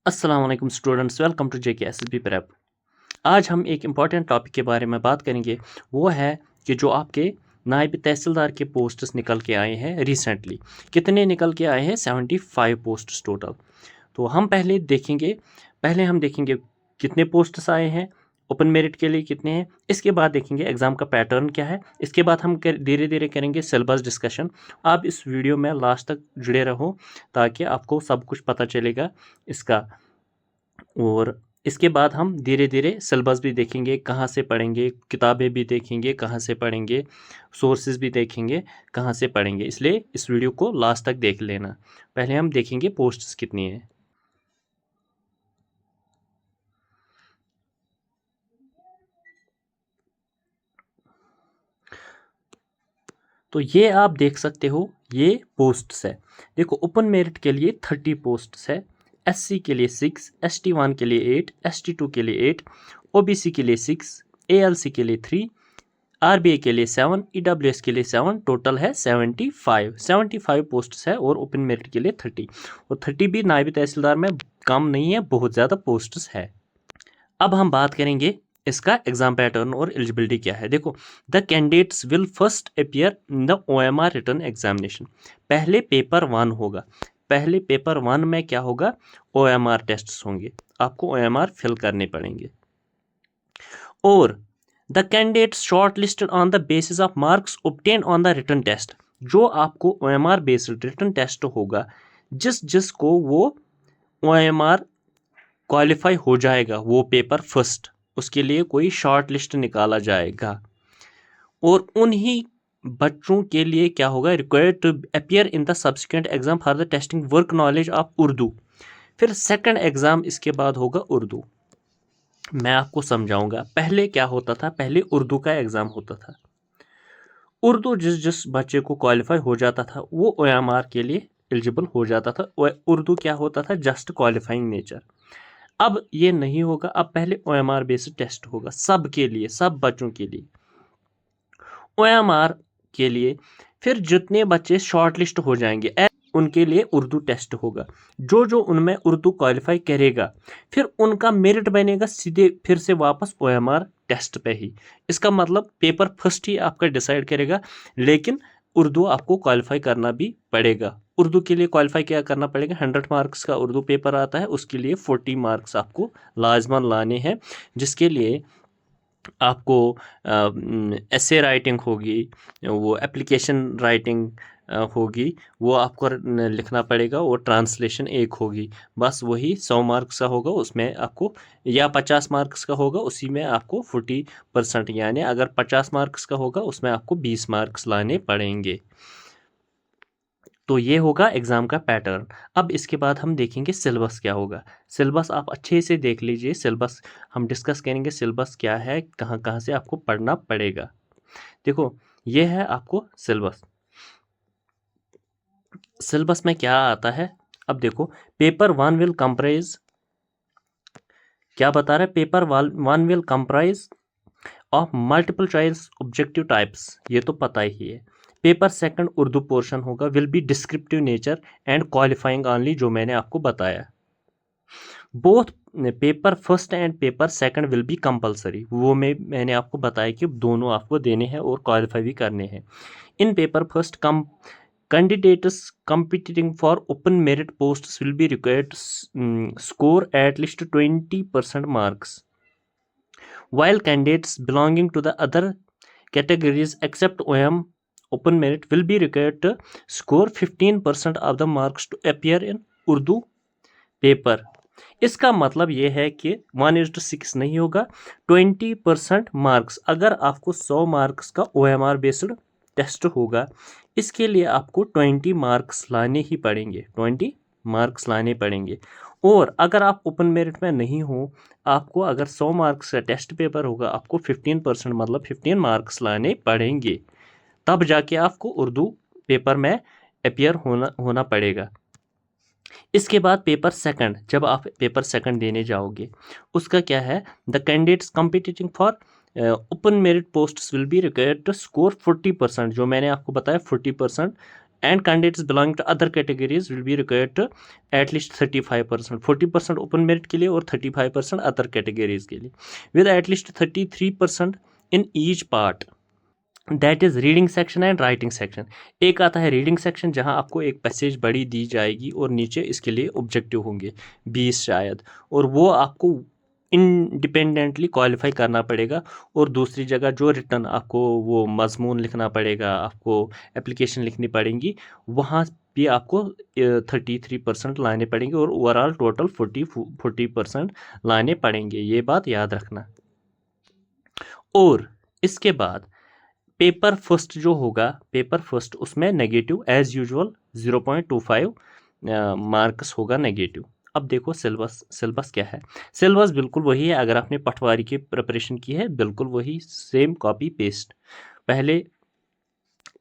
अस्सलाम वालेकुम students, welcome to JK SSB prep. आज हम एक इम्पॉर्टेंट टॉपिक के बारे में बात करेंगे। वो है कि जो आपके नायब तहसीलदार के पोस्ट्स निकल के आए हैं रिसेंटली। कितने निकल के आए हैं? 75 पोस्ट्स टोटल। तो हम पहले हम देखेंगे कितने पोस्ट्स आए हैं, ओपन मेरिट के लिए कितने हैं। इसके बाद देखेंगे एग्ज़ाम का पैटर्न क्या है। इसके बाद हम धीरे धीरे करेंगे सिलेबस डिस्कशन। आप इस वीडियो में लास्ट तक जुड़े रहो ताकि आपको सब कुछ पता चलेगा इसका। और इसके बाद हम धीरे धीरे सिलेबस भी देखेंगे, कहाँ से पढ़ेंगे, किताबें भी देखेंगे कहाँ से पढ़ेंगे, सोर्सेज भी देखेंगे कहाँ से पढ़ेंगे। इसलिए इस वीडियो को लास्ट तक देख लेना। पहले हम देखेंगे पोस्ट्स कितनी है। तो ये आप देख सकते हो, ये पोस्ट्स है। देखो, ओपन मेरिट के लिए 30 पोस्ट्स है, एससी के लिए 6, ST1 के लिए 8, ST2 के लिए 8, OBC के लिए 6, ALC के लिए 3, RBI के लिए 7, EWS के लिए 7, टोटल है 75 पोस्ट्स है। और ओपन मेरिट के लिए 30, और 30 भी नायब तहसीलदार में कम नहीं है, बहुत ज़्यादा पोस्ट्स है। अब हम बात करेंगे इसका एग्जाम पैटर्न और एलिजिबिलिटी क्या है। देखो, the candidates will first appear in the OMR written examination. पहले पेपर 1 होगा। पहले पेपर 1 में क्या होगा? OMR टेस्ट्स होंगे, आपको OMR फिल करने पड़ेंगे। और the candidates short listed on the basis of marks obtain on the written test. जो आपको OMR बेस्ड रिटन टेस्ट होगा, जिसको वो OMR क्वालिफाई हो जाएगा, वो पेपर फर्स्ट, उसके लिए कोई शॉर्ट लिस्ट निकाला जाएगा। और उन्हीं बच्चों के लिए क्या होगा? Required to appear in the subsequent exam for the testing work knowledge of Urdu. फिर सेकंड एग्जाम इसके बाद होगा उर्दू। मैं आपको समझाऊंगा। पहले क्या होता था? पहले उर्दू का एग्जाम होता था। उर्दू जिस बच्चे को क्वालिफाई हो जाता था वो OMR के लिए एलिजिबल हो जाता था। उर्दू क्या होता था? Just qualifying nature. अब ये नहीं होगा। अब पहले OMR बेस्ड टेस्ट होगा सबके लिए, सब बच्चों के लिए। OMR के लिए फिर जितने बच्चे शॉर्ट लिस्ट हो जाएंगे उनके लिए उर्दू टेस्ट होगा। जो उनमें उर्दू क्वालिफाई करेगा, फिर उनका मेरिट बनेगा सीधे फिर से वापस OMR टेस्ट पे ही। इसका मतलब पेपर फर्स्ट ही आपका डिसाइड करेगा, लेकिन उर्दू आपको क्वालिफाई करना भी पड़ेगा। उर्दू के लिए क्वालिफाई क्या करना पड़ेगा? 100 मार्क्स का उर्दू पेपर आता है, उसके लिए 40 मार्क्स आपको लाजमन लाने हैं, जिसके लिए आपको एसे राइटिंग होगी, वो एप्लीकेशन राइटिंग होगी, वो आपको लिखना पड़ेगा, और ट्रांसलेशन एक होगी। बस वही 100 मार्क्स का होगा, उसमें आपको, या 50 मार्क्स का होगा, उसी में आपको 40%, यानी अगर 50 मार्क्स का होगा उसमें आपको 20 मार्क्स लाने पड़ेंगे। तो ये होगा एग्ज़ाम का पैटर्न। अब इसके बाद हम देखेंगे सिलेबस क्या होगा। सिलेबस आप अच्छे से देख लीजिए। सिलेबस हम डिस्कस करेंगे, सिलेबस क्या है, कहाँ कहाँ से आपको पढ़ना पड़ेगा। देखो, ये है आपको सिलेबस। सिलेबस में क्या आता है? अब देखो, पेपर 1 विल कंप्राइज, क्या बता रहा है? Paper 1 will comprise of multiple choice objective types, ये तो पता ही है। पेपर सेकंड उर्दू पोर्शन होगा, will be descriptive nature and qualifying only, जो मैंने आपको बताया। Both paper first and paper second will be compulsory, वो मैंने आपको बताया कि दोनों आपको देने हैं और क्वालिफाई भी करने हैं। इन paper first candidates competing for open merit posts will be required to score at least 20% marks, while candidates belonging to the other categories except open merit will be required to score 15% of the marks to appear in Urdu paper। इसका मतलब ये है कि 1:6 नहीं होगा, 20% marks. अगर आपको 100 marks का OMR बेस्ड टेस्ट होगा, इसके लिए आपको 20 मार्क्स लाने ही पड़ेंगे, 20 मार्क्स लाने पड़ेंगे। और अगर आप ओपन मेरिट में नहीं हो, आपको अगर 100 मार्क्स का टेस्ट पेपर होगा, आपको 15% मतलब 15 मार्क्स लाने पड़ेंगे, तब जाके आपको उर्दू पेपर में अपियर होना पड़ेगा। इसके बाद पेपर सेकंड, जब आप पेपर सेकंड देने जाओगे, उसका क्या है? The candidates competing for open merit posts will be required to score 40%, जो मैंने आपको बताया 40%, and candidates belonging to other categories will be required to at least 35%, 40% open merit के लिए और 35% other categories के लिए, with at least 33% in each part, that is reading section and writing section. एक आता है रीडिंग सेक्शन जहां आपको एक पैसेज बड़ी दी जाएगी और नीचे इसके लिए ऑब्जेक्टिव होंगे 20 शायद, और वो आपको इंडिपेंडेंटली क्वालिफाई करना पड़ेगा। और दूसरी जगह जो रिटर्न आपको वो मजमून लिखना पड़ेगा, आपको एप्लीकेशन लिखनी पड़ेगी, वहाँ भी आपको 33% लाने पड़ेंगे और ओवरऑल टोटल 40% लाने पड़ेंगे। ये बात याद रखना। और इसके बाद पेपर फर्स्ट जो होगा, पेपर फर्स्ट उसमें नेगेटिव एज यूजुअल 0.25 मार्क्स होगा नेगेटिव। अब देखो सिलेबस क्या है। सिलेबस बिल्कुल वही है, अगर आपने पटवारी की प्रिपरेशन की है बिल्कुल वही सेम कॉपी पेस्ट। पहले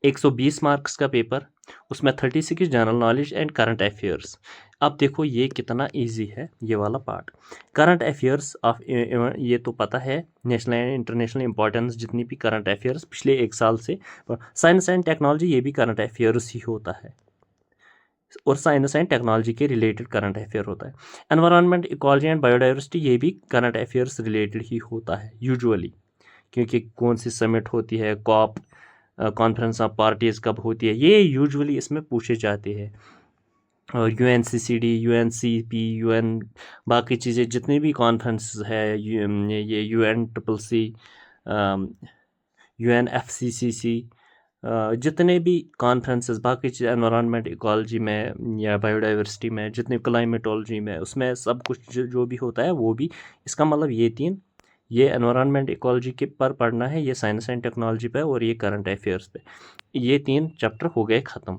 120 मार्क्स का पेपर, उसमें 36 general knowledge and current affairs. अब देखो ये कितना इजी है ये वाला पार्ट। करंट अफेयर्स ऑफ, ये तो पता है नेशनल एंड इंटरनेशनल इंपॉर्टेंस जितनी भी करंट अफेयर्स पिछले 1 साल से। साइंस एंड टेक्नोलॉजी ये भी करंट अफेयर्स ही होता है, और साइंस एंड टेक्नोलॉजी के रिलेटेड करंट अफेयर होता है। एनवायरनमेंट, इकोलॉजी एंड बायोडाइवर्सिटी ये भी करंट अफेयर्स रिलेटेड ही होता है यूजुअली, क्योंकि कौन सी समिट होती है, कॉप कॉन्फ्रेंस ऑफ पार्टीज़ कब होती है, ये यूजुअली इसमें पूछे जाते हैं। और UNCCD, UNCP, UN, बाकी चीज़ें जितनी भी कॉन्फ्रेंस है, ये UNCCC, UNFCCC, जितने भी कॉन्फ्रेंसेस बाकी चीज़ एनवायरनमेंट इकोलॉजी में या बायोडाइवर्सिटी में, जितने क्लाइमेटोलॉजी में, उसमें सब कुछ जो भी होता है वो भी। इसका मतलब ये 3, ये एनवायरनमेंट इकोलॉजी के पर पढ़ना है, ये साइंस एंड टेक्नोलॉजी पे, और ये करंट अफेयर्स पे। ये 3 चैप्टर हो गए ख़त्म।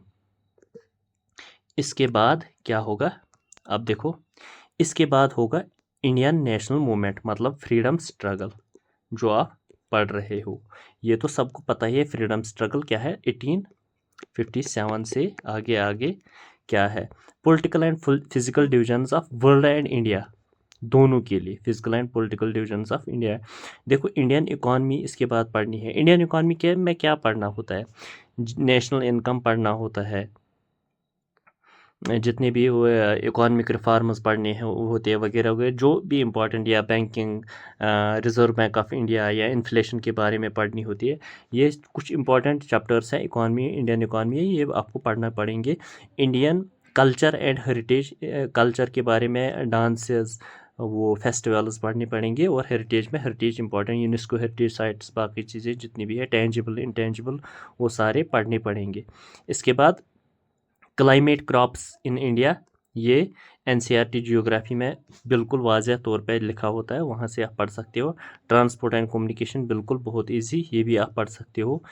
इसके बाद क्या होगा, अब देखो इसके बाद होगा इंडियन नेशनल मूवमेंट, मतलब फ्रीडम स्ट्रगल जो आप पढ़ रहे हो। ये तो सबको पता ही है फ्रीडम स्ट्रगल क्या है। 1857 से आगे आगे क्या है। Political and physical divisions of world and India, दोनों के लिए physical and political divisions of India. देखो इंडियन इकॉनमी इसके बाद पढ़नी है। इंडियन इकॉनमी के में क्या पढ़ना होता है, नेशनल इनकम पढ़ना होता है, जितने भी वो इकोनॉमिक रिफॉर्म्स पढ़ने हैं होते हैं वगैरह वगैरह, जो भी इम्पोर्टेंट, या banking, reserve bank of India, या इन्फ्लेशन के बारे में पढ़नी होती है। ये कुछ इंपॉर्टेंट चैप्टर्स हैं इकॉनमी, इंडियन इकॉनमी है, ये आपको पढ़ना पड़ेंगे। Indian culture and heritage, culture के बारे में डांसेस, वो फेस्टिवल्स पढ़ने पड़ेंगे। और हेरिटेज में heritage important, UNESCO heritage sites, बाकी चीज़ें जितनी भी है, टेंजिबल इंटेंजिबल, वो सारे पढ़ने पड़ेंगे। इसके बाद क्लाइमेट क्रॉप्स इन इंडिया, ये NCERT जियोग्राफी में बिल्कुल वाज़ह तौर पे लिखा होता है, वहाँ से आप पढ़ सकते हो। ट्रांसपोर्ट एंड कम्युनिकेशन बिल्कुल बहुत इजी, ये भी आप पढ़ सकते हो।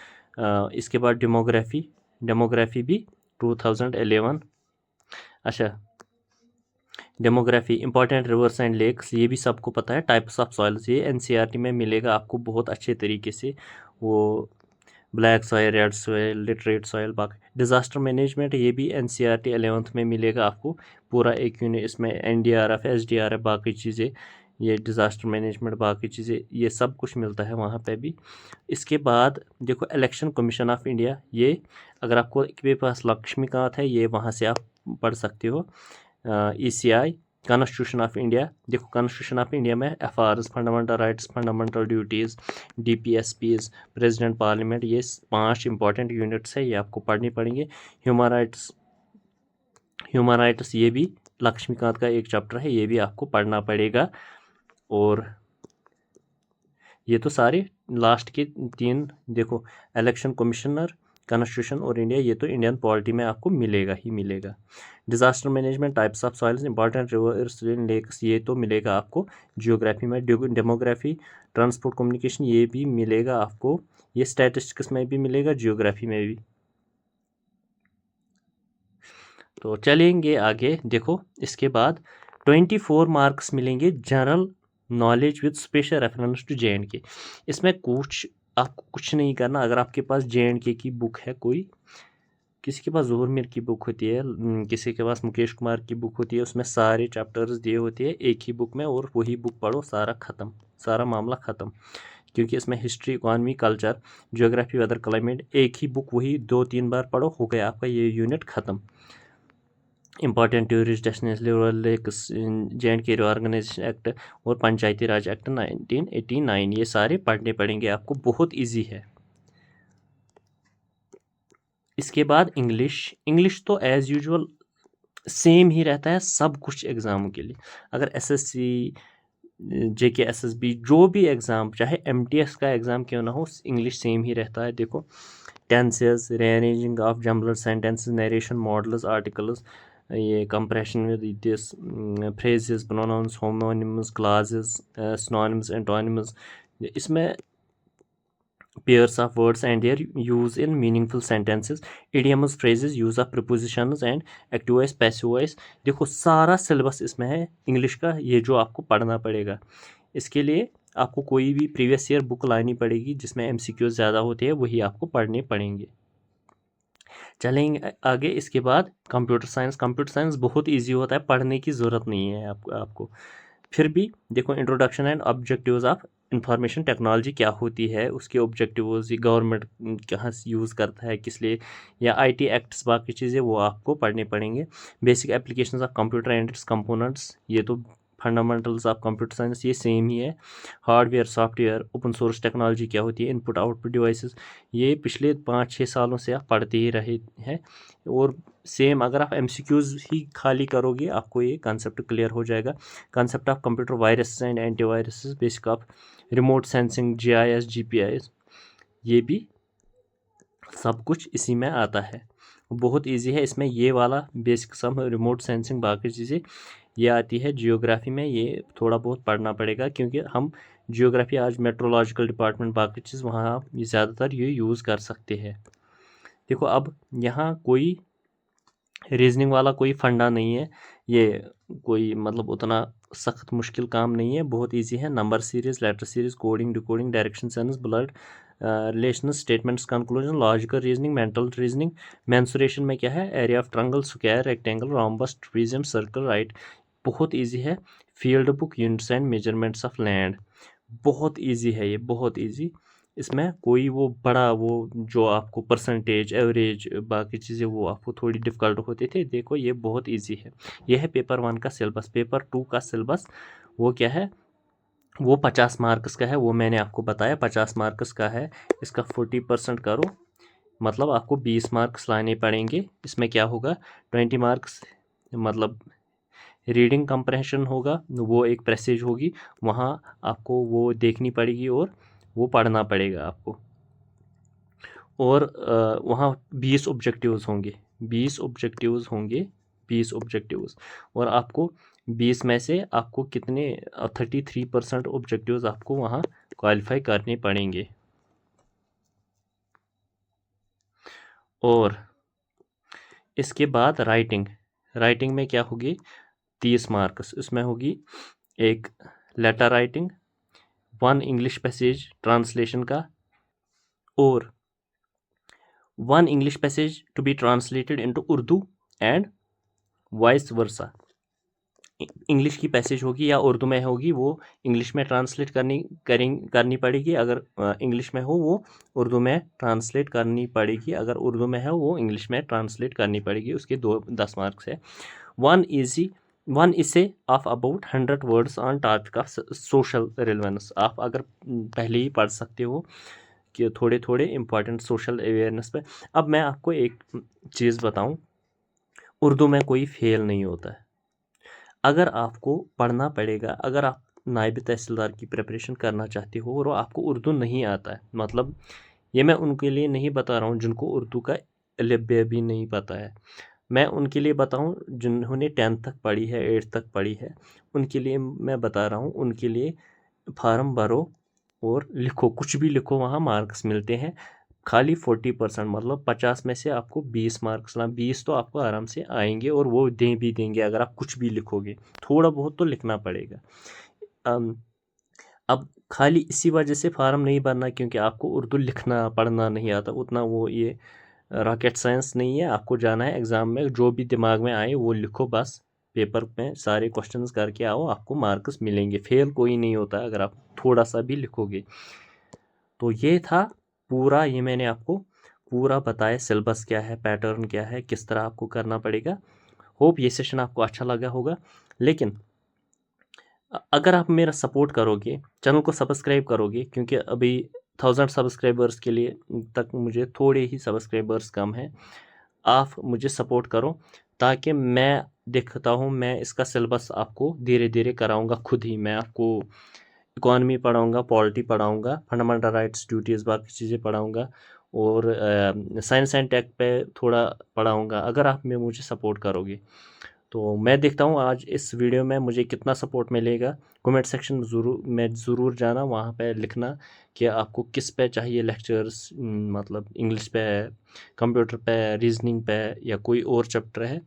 इसके बाद डेमोग्राफी भी 2011, अच्छा demography, important rivers and lakes, ये भी सबको पता है। टाइप्स ऑफ सॉइल्स, ये NCERT में मिलेगा आपको बहुत अच्छे तरीके से, वो black soil, red soil, literate soil. बाकी डिज़ास्टर मैनेजमेंट, ये भी NCERT 11th में मिलेगा आपको पूरा एक यूनिट, इसमें NDRF, SDRF, बाकी चीज़ें, ये डिज़ास्टर मैनेजमेंट, बाकी चीज़ें, ये सब कुछ मिलता है वहाँ पे भी। इसके बाद देखो इलेक्शन कमीशन ऑफ इंडिया, ये अगर आपको के पास लक्ष्मीकांत है, ये वहाँ से आप पढ़ सकते हो। ECI, कॉन्स्टिट्यूशन ऑफ इंडिया, देखो कॉन्स्टिट्यूशन ऑफ इंडिया में FRs, fundamental rights, fundamental duties, DPSPs, president, parliament, ये 5 इंपॉर्टेंट यूनिट्स है, ये आपको पढ़नी पड़ेंगे। ह्यूमन राइट्स ये भी लक्ष्मीकांत का एक चैप्टर है, ये भी आपको पढ़ना पड़ेगा। और ये तो सारे लास्ट के 3, देखो इलेक्शन कमिश्नर, कॉन्स्टिट्यूशन और इंडिया, ये तो इंडियन पॉलिटी में आपको मिलेगा ही मिलेगा। Disaster management, types of soils, important rivers lakes, ये तो मिलेगा आपको जियोग्राफी में। डेमोग्राफी, ट्रांसपोर्ट, कम्युनिकेशन, ये भी मिलेगा आपको। ये स्टैटिस्टिक्स में भी मिलेगा, जियोग्राफी में भी। तो चलेंगे आगे, देखो इसके बाद 24 मार्क्स मिलेंगे general knowledge with special reference to JNK। इसमें कुछ आपको कुछ नहीं करना। अगर आपके पास JNK की बुक है, कोई किसी के पास ज़ोहर मीर की बुक होती है, किसी के पास मुकेश कुमार की बुक होती है, उसमें सारे चैप्टर्स दिए होते हैं एक ही बुक में, और वही बुक पढ़ो, सारा ख़त्म, सारा मामला ख़त्म। क्योंकि इसमें history, economy, culture, geography, weather, climate, एक ही बुक वही 2-3 बार पढ़ो, हो गया आपका ये यूनिट ख़त्म। Important tourist destination lakes, J&K reorganization act और पंचायती राज एक्ट 1989, ये सारे पढ़ने पड़ेंगे आपको, बहुत ईजी है। इसके बाद इंग्लिश तो एज़ यूजुअल सेम ही रहता है सब कुछ एग्ज़ामों के लिए। अगर SSC, JK SSB जो भी एग्ज़ाम, चाहे MTS का एग्ज़ाम क्यों ना हो, इंग्लिश सेम ही रहता है। देखो, tenses, rearranging of jumbled sentences, narration, modals, articles, ये comprehension with this, phrases, pronouns, homonyms, classes, synonyms, antonyms, इसमें pairs of words and their use in meaningful sentences, idioms, phrases, use of prepositions and active voice, passive voice। देखो सारा syllabus इसमें है English का, ये जो आपको पढ़ना पड़ेगा। इसके लिए आपको कोई भी प्रीवियस ईयर बुक लानी पड़ेगी जिसमें MCQ ज़्यादा होते हैं, वही आपको पढ़ने पड़ेंगे। चलेंगे आगे। इसके बाद कंप्यूटर साइंस बहुत ईजी होता है, पढ़ने की ज़रूरत नहीं है आपको। फिर भी देखो, introduction and objectives of information technology क्या होती है, उसके ऑब्जेक्टिव्स, ये गवर्नमेंट कहाँ से यूज़ करता है, किस लिए, या IT एक्ट्स, बाकी चीज़ें वो आपको पढ़ने पड़ेंगे। Basic applications of computer and it's components, ये तो फंडामेंटल्स ऑफ कंप्यूटर साइंस, ये सेम ही है। Hardware, software, open source technology क्या होती है, इनपुट आउटपुट डिवाइसेस, ये पिछले 5-6 सालों से आप पढ़ते ही रहे हैं। और सेम अगर आप MCQs ही खाली करोगे, आपको ये कंसेप्ट क्लियर हो जाएगा। Concept of computer virus and antivirus, basic of remote sensing, GIS, GPS, ये भी सब कुछ इसी में आता है। बहुत इजी है, इसमें ये वाला बेसिक सम, रिमोट सेंसिंग, बाकी चीज़ें ये आती है। जियोग्राफी में ये थोड़ा बहुत पढ़ना पड़ेगा, क्योंकि हम जियोग्राफी आज मेट्रोलॉजिकल डिपार्टमेंट, बाकी चीज़ वहाँ आप ज़्यादातर ये यूज़ कर सकते हैं। देखो, अब यहाँ कोई रीजनिंग वाला कोई फंडा नहीं है, ये कोई मतलब उतना सख्त मुश्किल काम नहीं है, बहुत इजी है। Number series, letter series, coding, decoding, direction sense, blood relation, statements, conclusion, logical reasoning, mental reasoning. Mensuration में क्या है, area of triangle, square, rectangle, rhombus, prism, circle, right, बहुत इजी है। Field book, units and measurements of land, बहुत easy है ये, बहुत easy. इसमें कोई वो बड़ा वो जो आपको परसेंटेज, एवरेज, बाकी चीज़ें वो आपको थोड़ी डिफ़िकल्ट होते थे, देखो ये बहुत इजी है। ये है पेपर 1 का सिलेबस। पेपर 2 का सिलेबस वो क्या है, वो 50 मार्क्स का है, वो मैंने आपको बताया 50 मार्क्स का है। इसका 40% करो, मतलब आपको 20 मार्क्स लाने पड़ेंगे। इसमें क्या होगा, 20 मार्क्स मतलब रीडिंग कंप्रहेंशन होगा, वो एक पैसेज होगी, वहाँ आपको वो देखनी पड़ेगी और वो पढ़ना पड़ेगा आपको। और वहाँ 20 ऑब्जेक्टिव्स होंगे, 20 ऑब्जेक्टिव्स होंगे, 20 ऑब्जेक्टिव्स। और आपको 20 में से आपको कितने 33% ऑब्जेक्टिव्स आपको वहाँ क्वालिफाई करने पड़ेंगे। और इसके बाद राइटिंग में क्या होगी, 30 मार्क्स। इसमें होगी एक letter writing, 1 English passage translation का, और 1 English passage to be translated into Urdu and vice versa. English की पैसेज होगी या उर्दू में होगी, वो इंग्लिश में ट्रांसलेट करनी पड़ेगी। अगर इंग्लिश में हो वो उर्दू में ट्रांसलेट करनी पड़ेगी, अगर उर्दू में है वो इंग्लिश में ट्रांसलेट करनी पड़ेगी। उसके 10 मार्क्स है। 1 इसे of about 100 words on topic of social relevance. आप अगर पहले ही पढ़ सकते हो कि थोड़े थोड़े इंपॉर्टेंट सोशल अवेयरनेस पे। अब मैं आपको एक चीज़ बताऊं, उर्दू में कोई फेल नहीं होता है। अगर आपको पढ़ना पड़ेगा, अगर आप नायब तहसीलदार की प्रिपरेशन करना चाहते हो और आपको उर्दू नहीं आता है, मतलब ये मैं उनके लिए नहीं बता रहा हूँ जिनको उर्दू का लब्बे भी नहीं पता है, मैं उनके लिए बताऊँ जिन्होंने 10th तक पढ़ी है, 8th तक पढ़ी है, उनके लिए मैं बता रहा हूँ। उनके लिए फार्म भरो और लिखो, कुछ भी लिखो, वहाँ मार्क्स मिलते हैं। खाली 40%, मतलब 50 में से आपको 20 मार्क्स ला, 20 तो आपको आराम से आएंगे, और वो भी देंगे अगर आप कुछ भी लिखोगे, थोड़ा बहुत तो लिखना पड़ेगा। अब खाली इसी वजह से फार्म नहीं भरना क्योंकि आपको उर्दू लिखना पढ़ना नहीं आता उतना, वो ये रॉकेट साइंस नहीं है। आपको जाना है एग्ज़ाम में, जो भी दिमाग में आए वो लिखो, बस पेपर में सारे क्वेश्चंस करके आओ, आपको मार्क्स मिलेंगे। फेल कोई नहीं होता अगर आप थोड़ा सा भी लिखोगे। तो ये था पूरा, ये मैंने आपको पूरा बताया, सिलेबस क्या है, पैटर्न क्या है, किस तरह आपको करना पड़ेगा। होप ये सेशन आपको अच्छा लगा होगा। लेकिन अगर आप मेरा सपोर्ट करोगे, चैनल को सब्सक्राइब करोगे, क्योंकि अभी 1000 सब्सक्राइबर्स के लिए तक मुझे थोड़े ही सब्सक्राइबर्स कम हैं। आप मुझे सपोर्ट करो ताकि मैं देखता हूँ, मैं इसका सिलेबस आपको धीरे धीरे कराऊंगा खुद ही। मैं आपको इकोनॉमी पढ़ाऊंगा, पॉलिटी पढ़ाऊंगा, फंडामेंटल राइट्स, ड्यूटीज़, बाकी चीज़ें पढ़ाऊंगा, और साइंस एंड टेक पे थोड़ा पढ़ाऊंगा अगर आप में मुझे सपोर्ट करोगे। तो मैं देखता हूँ आज इस वीडियो में मुझे कितना सपोर्ट मिलेगा। कमेंट सेक्शन में ज़रूर जाना, वहाँ पे लिखना कि आपको किस पे चाहिए लेक्चर्स, मतलब इंग्लिश पे, कंप्यूटर पे, रीजनिंग पे, या कोई और चैप्टर है।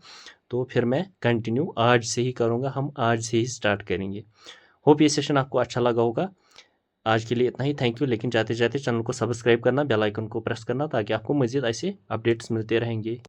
तो फिर मैं कंटिन्यू आज से ही करूँगा, हम आज से ही स्टार्ट करेंगे। होप ये सेशन आपको अच्छा लगा होगा। आज के लिए इतना ही, थैंक यू। लेकिन जाते जाते चैनल को सब्सक्राइब करना, बेल आइकन को प्रेस करना, ताकि आपको मज़ीद ऐसे अपडेट्स मिलते रहेंगे।